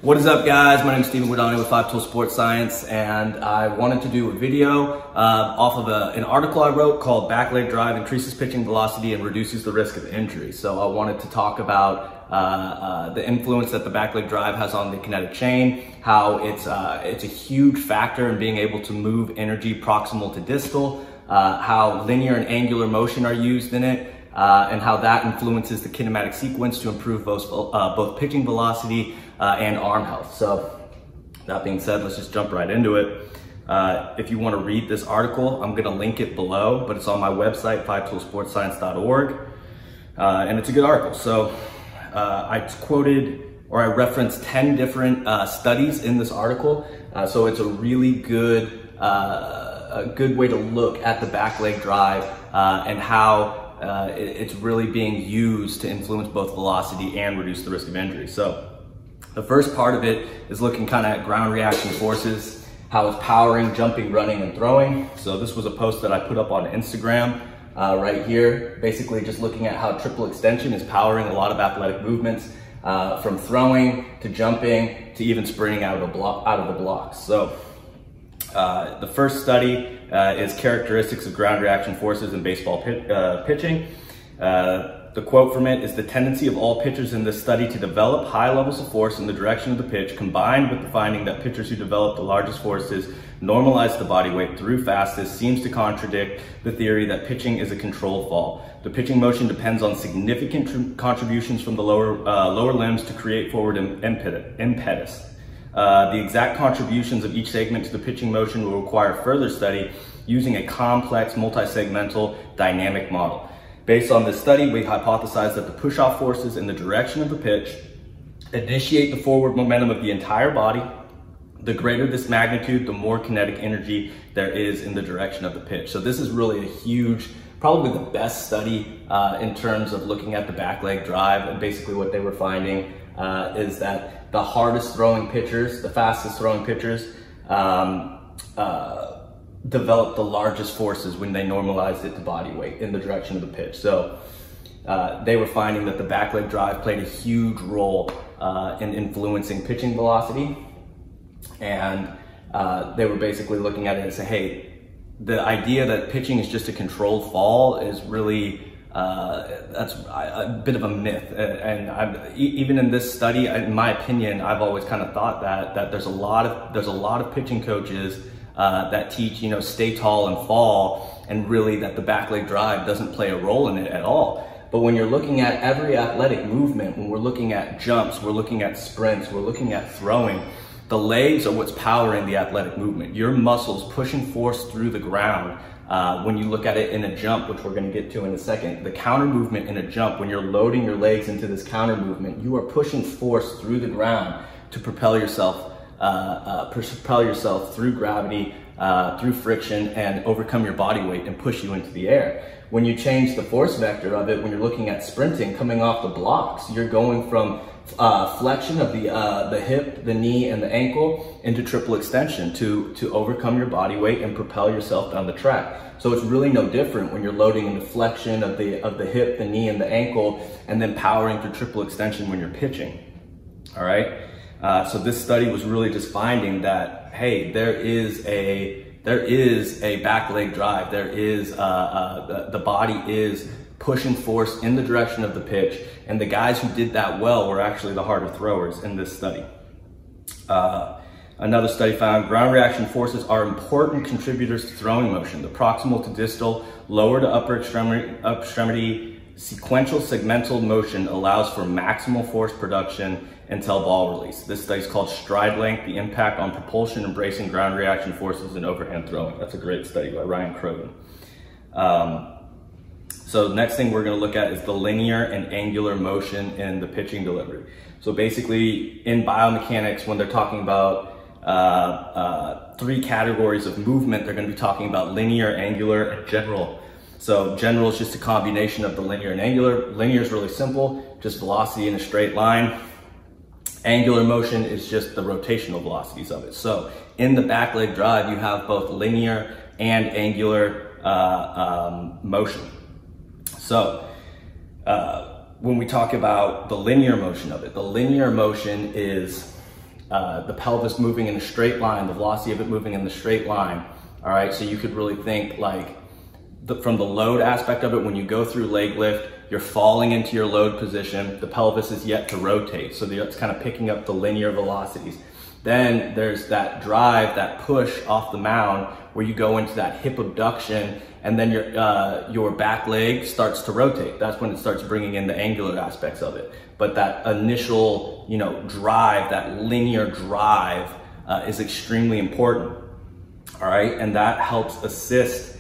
What is up, guys? My name is Steven Guadani with 5 Tool Sports Science, and I wanted to do a video off of an article I wrote called Back Leg Drive Increases Pitching Velocity and Reduces the Risk of Injury. So I wanted to talk about the influence that the back leg drive has on the kinetic chain, how it's a huge factor in being able to move energy proximal to distal, how linear and angular motion are used in it, and how that influences the kinematic sequence to improve both pitching velocity and arm health. So that being said, let's just jump right into it. If you want to read this article, I'm going to link it below, but it's on my website, 5toolsportscience.org, and it's a good article. So I quoted or I referenced 10 different studies in this article, so it's a really good way to look at the back leg drive and how it's really being used to influence both velocity and reduce the risk of injury. So the first part of it is looking kind of at ground reaction forces, how it's powering, jumping, running, and throwing. So this was a post that I put up on Instagram right here, basically just looking at how triple extension is powering a lot of athletic movements, from throwing to jumping to even sprinting out of the blocks. So the first study is characteristics of ground reaction forces in baseball pitching. The quote from it is, "The tendency of all pitchers in this study to develop high levels of force in the direction of the pitch, combined with the finding that pitchers who develop the largest forces normalize the body weight through fastest, seems to contradict the theory that pitching is a controlled fall. The pitching motion depends on significant contributions from the lower limbs to create forward impetus. The exact contributions of each segment to the pitching motion will require further study using a complex multi-segmental dynamic model. Based on this study, we hypothesized that the push-off forces in the direction of the pitch initiate the forward momentum of the entire body. The greater this magnitude, the more kinetic energy there is in the direction of the pitch." So this is really a huge, probably the best study in terms of looking at the back leg drive. And basically what they were finding is that the hardest throwing pitchers, the fastest throwing pitchers, developed the largest forces when they normalized it to body weight in the direction of the pitch. So they were finding that the back leg drive played a huge role in influencing pitching velocity. And they were basically looking at it and say, hey, the idea that pitching is just a controlled fall is really, that's a bit of a myth. And even in this study, in my opinion, I've always kind of thought that there's a lot of pitching coaches that teach, stay tall and fall, and really that the back leg drive doesn't play a role in it at all. But when you're looking at every athletic movement, when we're looking at jumps, we're looking at sprints, we're looking at throwing, the legs are what's powering the athletic movement. Your muscles pushing force through the ground. When you look at it in a jump, which we're going to get to in a second, the counter movement in a jump, when you're loading your legs into this counter movement, you are pushing force through the ground to propel yourself through gravity, through friction, and overcome your body weight and push you into the air. When you change the force vector of it, when you're looking at sprinting, coming off the blocks, you're going from flexion of the hip, the knee, and the ankle into triple extension to overcome your body weight and propel yourself down the track. So it's really no different when you're loading into flexion of the hip, the knee, and the ankle, and then powering through triple extension when you're pitching. All right. So this study was really just finding that, hey, there is a back leg drive. There is the body is pushing force in the direction of the pitch, and the guys who did that well were actually the harder throwers in this study. Another study found ground reaction forces are important contributors to throwing motion. The proximal to distal, lower to upper extremity sequential segmental motion allows for maximal force production until ball release. This study is called Stride Length, the Impact on Propulsion, Embracing Ground Reaction Forces in Overhand Throwing. That's a great study by Ryan Krogan. So the next thing we're going to look at is the linear and angular motion in the pitching delivery. So basically in biomechanics, when they're talking about three categories of movement, they're going to be talking about linear, angular, and general. So general is just a combination of the linear and angular. Linear is really simple, just velocity in a straight line. Angular motion is just the rotational velocities of it. So in the back leg drive, you have both linear and angular motion. So when we talk about the linear motion of it, the linear motion is the pelvis moving in a straight line, the velocity of it moving in the straight line. All right, so you could really think like from the load aspect of it, when you go through leg lift, you're falling into your load position, the pelvis is yet to rotate, so it's kind of picking up the linear velocities. Then there's that drive, that push off the mound where you go into that hip abduction, and then your back leg starts to rotate. That's when it starts bringing in the angular aspects of it. But that initial, drive, that linear drive is extremely important. All right, and that helps assist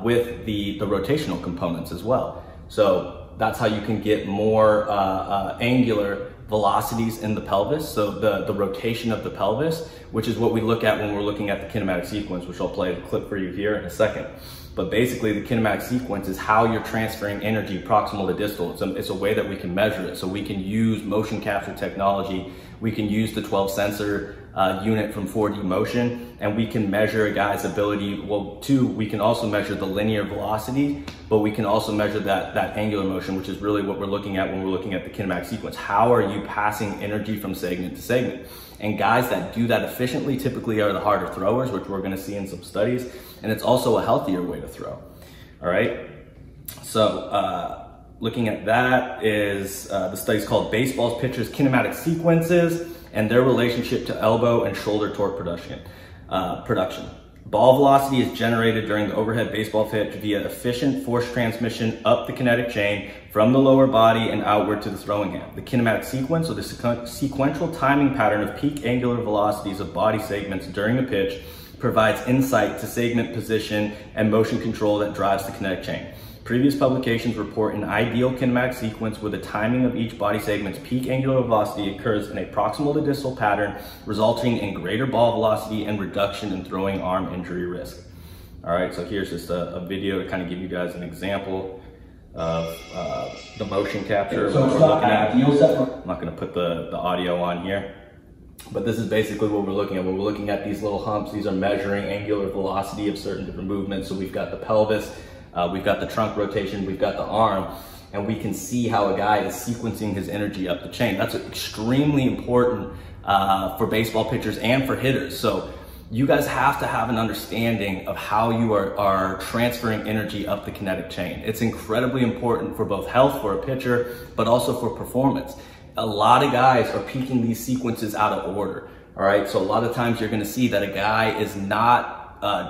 with the rotational components as well. So that's how you can get more angular velocities in the pelvis, so the rotation of the pelvis, which is what we look at when we're looking at the kinematic sequence, which I'll play a clip for you here in a second. But basically the kinematic sequence is how you're transferring energy proximal to distal. It's a way that we can measure it. So we can use motion capture technology, we can use the 12 sensor unit from 4D Motion, and we can measure a guy's ability. Well, we can also measure the linear velocity, but we can also measure that angular motion, which is really what we're looking at when we're looking at the kinematic sequence. How are you passing energy from segment to segment? And guys that do that efficiently typically are the harder throwers, which we're gonna see in some studies, and it's also a healthier way to throw, all right? So looking at that is the study's called Baseball Pitchers' Kinematic Sequences and their relationship to elbow and shoulder torque production. Ball velocity is generated during the overhead baseball pitch via efficient force transmission up the kinetic chain from the lower body and outward to the throwing hand. The kinematic sequence, or the sequential timing pattern of peak angular velocities of body segments during the pitch, provides insight to segment position and motion control that drives the kinetic chain. Previous publications report an ideal kinematic sequence where the timing of each body segment's peak angular velocity occurs in a proximal to distal pattern, resulting in greater ball velocity and reduction in throwing arm injury risk. All right, so here's just a video to kind of give you guys an example of the motion capture. So it's not ideal set. I'm not gonna put the audio on here, but this is basically what we're looking at. When we're looking at these little humps, these are measuring angular velocity of certain different movements. So we've got the pelvis, we've got the trunk rotation, we've got the arm, and we can see how a guy is sequencing his energy up the chain. That's extremely important for baseball pitchers and for hitters. So you guys have to have an understanding of how you are transferring energy up the kinetic chain. It's incredibly important for both health for a pitcher, but also for performance. A lot of guys are peaking these sequences out of order, all right? So a lot of times you're gonna see that a guy is not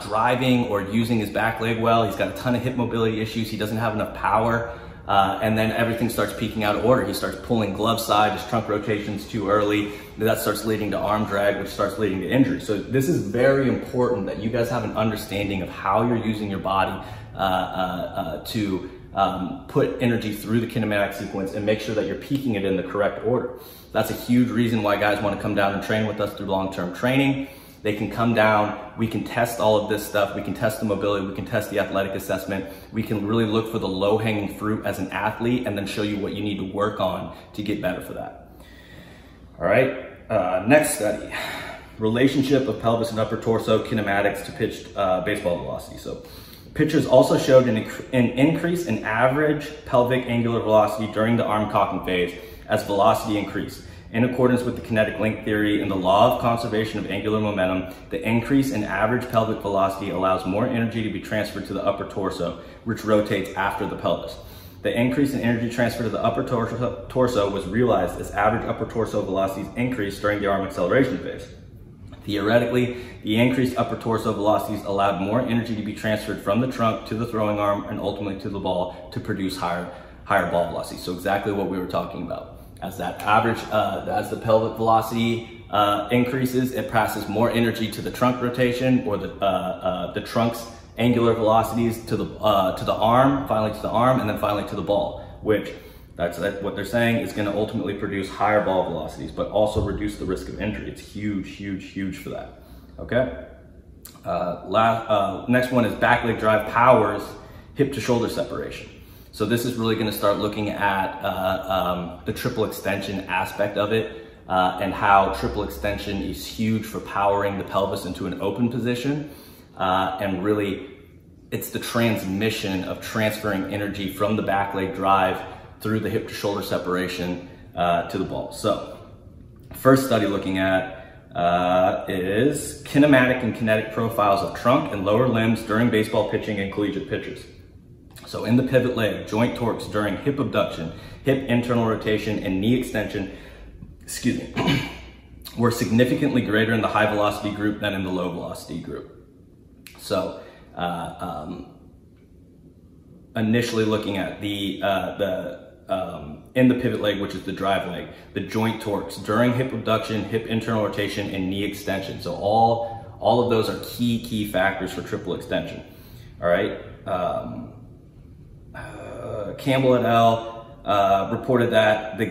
driving or using his back leg well. He's got a ton of hip mobility issues. He doesn't have enough power. And then everything starts peaking out of order. He starts pulling glove side, his trunk rotation's too early. That starts leading to arm drag, which starts leading to injury. So this is very important that you guys have an understanding of how you're using your body to put energy through the kinematic sequence and make sure that you're peaking it in the correct order. That's a huge reason why guys want to come down and train with us through long-term training. They can come down, we can test all of this stuff, we can test the mobility, we can test the athletic assessment, we can really look for the low-hanging fruit as an athlete and then show you what you need to work on to get better for that. All right, next study, relationship of pelvis and upper torso kinematics to pitched baseball velocity. So pitchers also showed an increase in average pelvic angular velocity during the arm cocking phase as velocity increased. In accordance with the kinetic link theory and the law of conservation of angular momentum, the increase in average pelvic velocity allows more energy to be transferred to the upper torso, which rotates after the pelvis. The increase in energy transfer to the upper torso was realized as average upper torso velocities increased during the arm acceleration phase. Theoretically, the increased upper torso velocities allowed more energy to be transferred from the trunk to the throwing arm and ultimately to the ball to produce higher ball velocity. So exactly what we were talking about. As that average, as the pelvic velocity increases, it passes more energy to the trunk rotation or the trunk's angular velocities to the arm, finally to the arm, and then finally to the ball, which that's what they're saying is going to ultimately produce higher ball velocities, but also reduce the risk of injury. It's huge, huge, huge for that. Okay. Next one is back leg drive powers hip to shoulder separation. So this is really going to start looking at the triple extension aspect of it and how triple extension is huge for powering the pelvis into an open position. And really, it's the transmission of transferring energy from the back leg drive through the hip to shoulder separation to the ball. So first study looking at is kinematic and kinetic profiles of trunk and lower limbs during baseball pitching and collegiate pitchers. So in the pivot leg, joint torques during hip abduction, hip internal rotation, and knee extension, were significantly greater in the high velocity group than in the low velocity group. So initially looking at in the pivot leg, which is the drive leg, the joint torques during hip abduction, hip internal rotation, and knee extension. So all of those are key factors for triple extension. All right. Campbell et al. Reported that the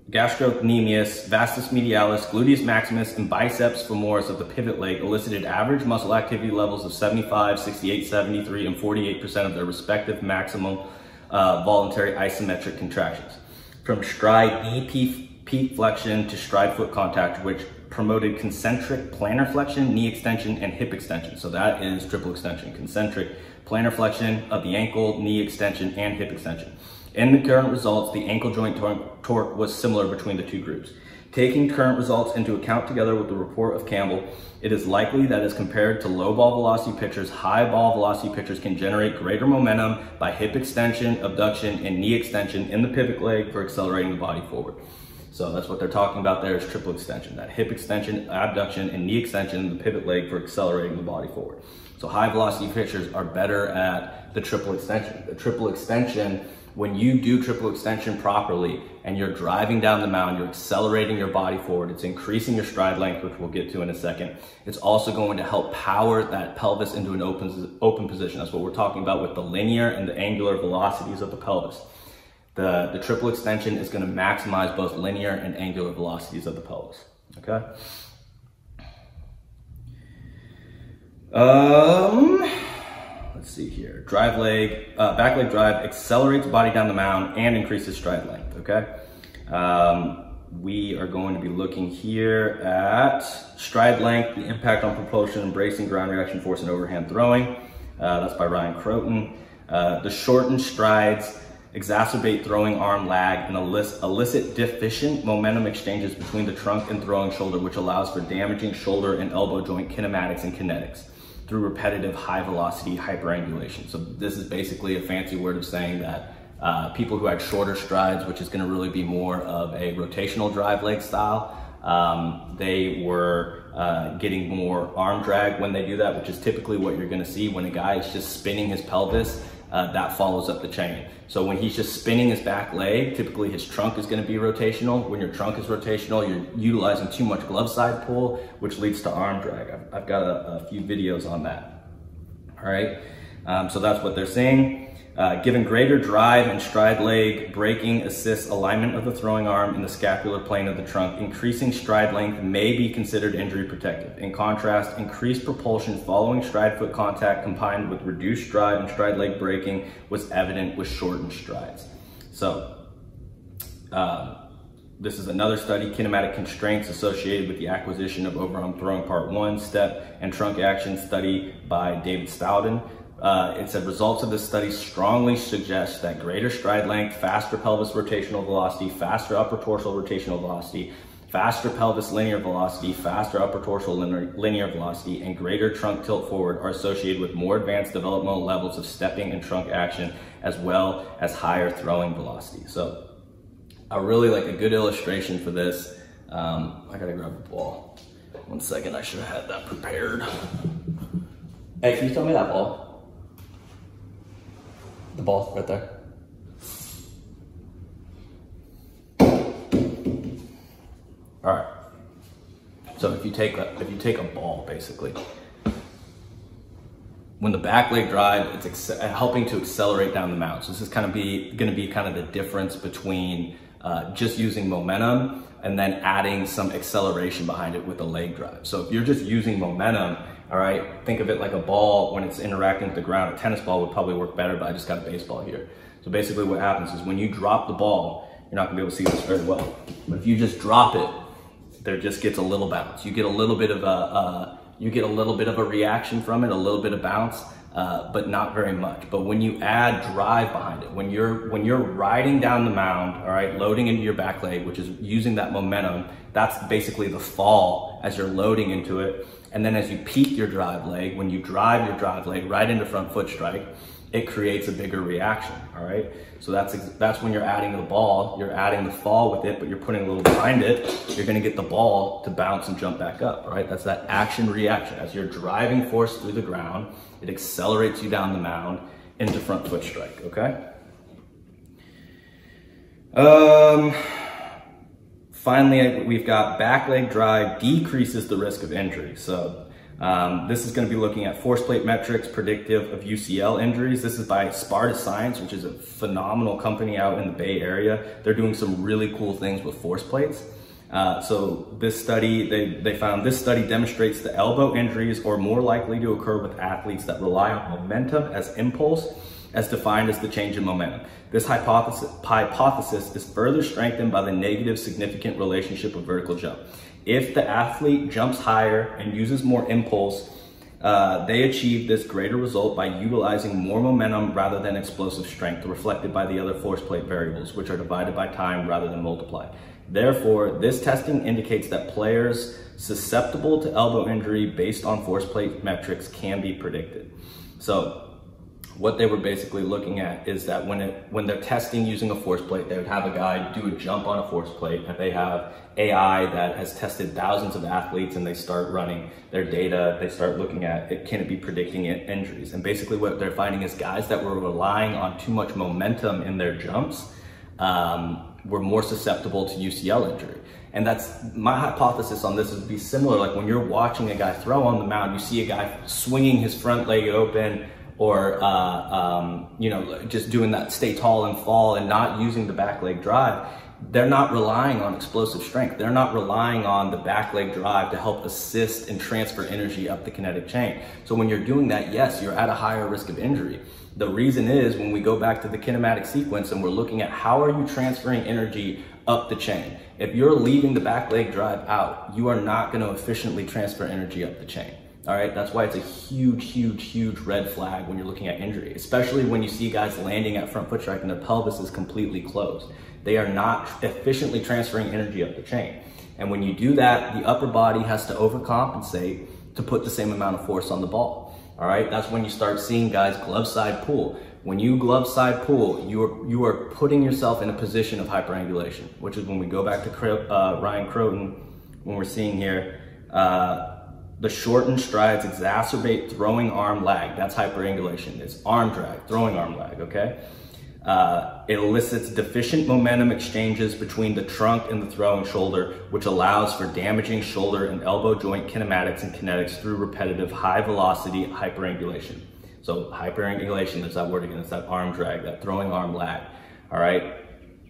gastrocnemius, vastus medialis, gluteus maximus, and biceps femoris of the pivot leg elicited average muscle activity levels of 75, 68, 73, and 48% of their respective maximum voluntary isometric contractions. From stride knee peak flexion to stride foot contact, which promoted concentric plantar flexion, knee extension, and hip extension. So that is triple extension: concentric plantar flexion of the ankle, knee extension, and hip extension. In the current results, the ankle joint torque was similar between the two groups. Taking current results into account together with the report of Campbell, it is likely that as compared to low ball velocity pitchers, high ball velocity pitchers can generate greater momentum by hip extension, abduction, and knee extension in the pivot leg for accelerating the body forward. So that's what they're talking about there, is triple extension, that hip extension, abduction, and knee extension in the pivot leg for accelerating the body forward. So high velocity pitchers are better at the triple extension. The triple extension, when you do triple extension properly and you're driving down the mound, you're accelerating your body forward, it's increasing your stride length, which we'll get to in a second. It's also going to help power that pelvis into an open position. That's what we're talking about with the linear and the angular velocities of the pelvis. The triple extension is going to maximize both linear and angular velocities of the pelvis, okay? Let's see here. Drive leg, back leg drive accelerates body down the mound and increases stride length, okay? We are going to be looking here at stride length, the impact on propulsion and bracing, ground reaction force, and overhand throwing. That's by Ryan Croton. The shortened strides exacerbate throwing arm lag and elicit deficient momentum exchanges between the trunk and throwing shoulder, which allows for damaging shoulder and elbow joint kinematics and kinetics through repetitive high velocity hyperangulation. So this is basically a fancy word of saying that people who had shorter strides, which is gonna really be more of a rotational drive leg style, they were getting more arm drag when they do that, which is typically what you're gonna see when a guy is just spinning his pelvis. That follows up the chain. So when he's just spinning his back leg, typically his trunk is going to be rotational. When your trunk is rotational, you're utilizing too much glove side pull, which leads to arm drag. I've got a few videos on that. All right, so that's what they're saying. Given greater drive and stride leg braking assists alignment of the throwing arm in the scapular plane of the trunk, increasing stride length may be considered injury protective. In contrast, increased propulsion following stride foot contact combined with reduced drive and stride leg braking was evident with shortened strides. So this is another study, kinematic constraints associated with the acquisition of overarm throwing part 1, step and trunk action study by David Stoughton. It said results of this study strongly suggest that greater stride length, faster pelvis rotational velocity, faster upper dorsal rotational velocity, faster pelvis linear velocity, faster upper dorsal linear velocity, and greater trunk tilt forward are associated with more advanced developmental levels of stepping and trunk action, as well as higher throwing velocity. So I really like a good illustration for this. I gotta grab a ball. 1 second, I should have had that prepared. Hey, can you tell me that ball? The ball right there. All right. So if you take a ball, basically, when the back leg drive, it's helping to accelerate down the mound. So this is going to be kind of the difference between just using momentum and then adding some acceleration behind it with the leg drive. So if you're just using momentum, all right, think of it like a ball when it's interacting with the ground. A tennis ball would probably work better, but I just got a baseball here. So basically what happens is when you drop the ball, you're not gonna be able to see this very well, but if you just drop it, there just gets a little bounce. You get a little bit of a reaction from it, a little bit of bounce, but not very much. But when you add drive behind it, when you're riding down the mound, all right, loading into your back leg, which is using that momentum, that's basically the fall as you're loading into it. And then as you peak your drive leg, when you drive your drive leg right into front foot strike, it creates a bigger reaction, all right? So that's when you're adding the ball, you're adding the fall with it, but you're putting a little behind it, you're gonna get the ball to bounce and jump back up, all right? That's that action reaction. As you're driving force through the ground, it accelerates you down the mound into front foot strike, okay? Finally, we've got back leg drive decreases the risk of injury. So this is going to be looking at force plate metrics predictive of UCL injuries. This is by Sparta Science, which is a phenomenal company out in the Bay Area. They're doing some really cool things with force plates. So this study, they found this study demonstrates the elbow injuries are more likely to occur with athletes that rely on momentum as impulse, as defined as the change in momentum. This hypothesis is further strengthened by the negative significant relationship of vertical jump. If the athlete jumps higher and uses more impulse, they achieve this greater result by utilizing more momentum rather than explosive strength, reflected by the other force plate variables, which are divided by time rather than multiplied. Therefore, this testing indicates that players susceptible to elbow injury based on force plate metrics can be predicted. So what they were basically looking at is that when they're testing using a force plate, they would have a guy do a jump on a force plate, and they have AI that has tested thousands of athletes, and they start running their data, they start looking at it, can it be predicting injuries? And basically what they're finding is guys that were relying on too much momentum in their jumps were more susceptible to UCL injury. And that's my hypothesis on this would be similar. Like when you're watching a guy throw on the mound, you see a guy swinging his front leg open, or you know, just doing that stay tall and fall and not using the back leg drive. They're not relying on explosive strength. They're not relying on the back leg drive to help assist and transfer energy up the kinetic chain. So when you're doing that, yes, you're at a higher risk of injury. The reason is when we go back to the kinematic sequence and we're looking at how are you transferring energy up the chain. If you're leaving the back leg drive out, you are not going to efficiently transfer energy up the chain. All right, that's why it's a huge, huge, huge red flag when you're looking at injury, especially when you see guys landing at front foot strike and their pelvis is completely closed. They are not efficiently transferring energy up the chain. And when you do that, the upper body has to overcompensate to put the same amount of force on the ball. All right, that's when you start seeing guys glove side pull. When you glove side pull, you are putting yourself in a position of hyperangulation, which is when we go back to Ryan Croton, when we're seeing here, the shortened strides exacerbate throwing arm lag. That's hyperangulation. It's arm drag, throwing arm lag, okay? It elicits deficient momentum exchanges between the trunk and the throwing shoulder, which allows for damaging shoulder and elbow joint kinematics and kinetics through repetitive high velocity hyperangulation. So hyperangulation, there's that word again, it's that arm drag, that throwing arm lag, all right?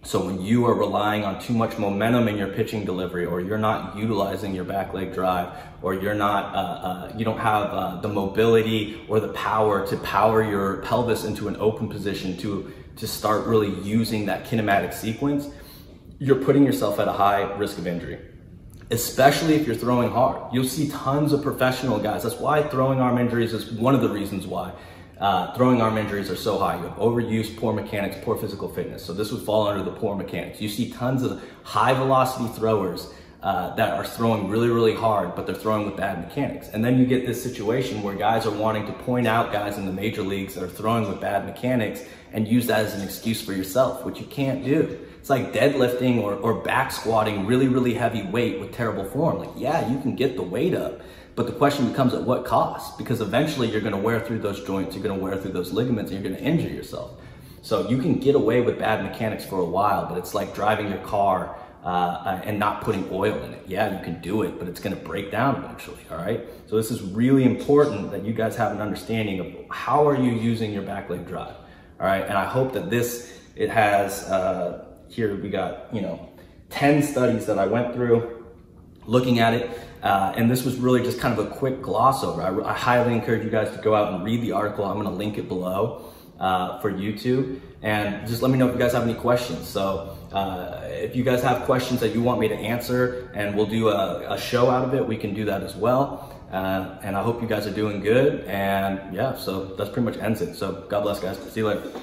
So when you are relying on too much momentum in your pitching delivery, or you're not utilizing your back leg drive, or you're not, you don't have the mobility or the power to power your pelvis into an open position to start really using that kinematic sequence, you're putting yourself at a high risk of injury, especially if you're throwing hard. You'll see tons of professional guys. That's why throwing arm injuries is one of the reasons why throwing arm injuries are so high. You have overuse, poor mechanics, poor physical fitness. So this would fall under the poor mechanics. You see tons of high velocity throwers that are throwing really, really hard, but they're throwing with bad mechanics. And then you get this situation where guys are wanting to point out guys in the major leagues that are throwing with bad mechanics and use that as an excuse for yourself, which you can't do. It's like deadlifting or back squatting really, really heavy weight with terrible form. Like, yeah, you can get the weight up, but the question becomes at what cost? Because eventually you're gonna wear through those joints, you're gonna wear through those ligaments, and you're gonna injure yourself. So you can get away with bad mechanics for a while, but it's like driving your car and not putting oil in it. Yeah, you can do it, but it's gonna break down eventually, all right? So this is really important that you guys have an understanding of how are you using your back leg drive, all right? And I hope that it has, here we got, 10 studies that I went through looking at it. And this was really just kind of a quick gloss over. I highly encourage you guys to go out and read the article. I'm gonna link it below for YouTube. And just let me know if you guys have any questions. So if you guys have questions that you want me to answer and we'll do a show out of it, we can do that as well. And I hope you guys are doing good. And yeah, so that's pretty much ends it. So God bless, guys. See you later.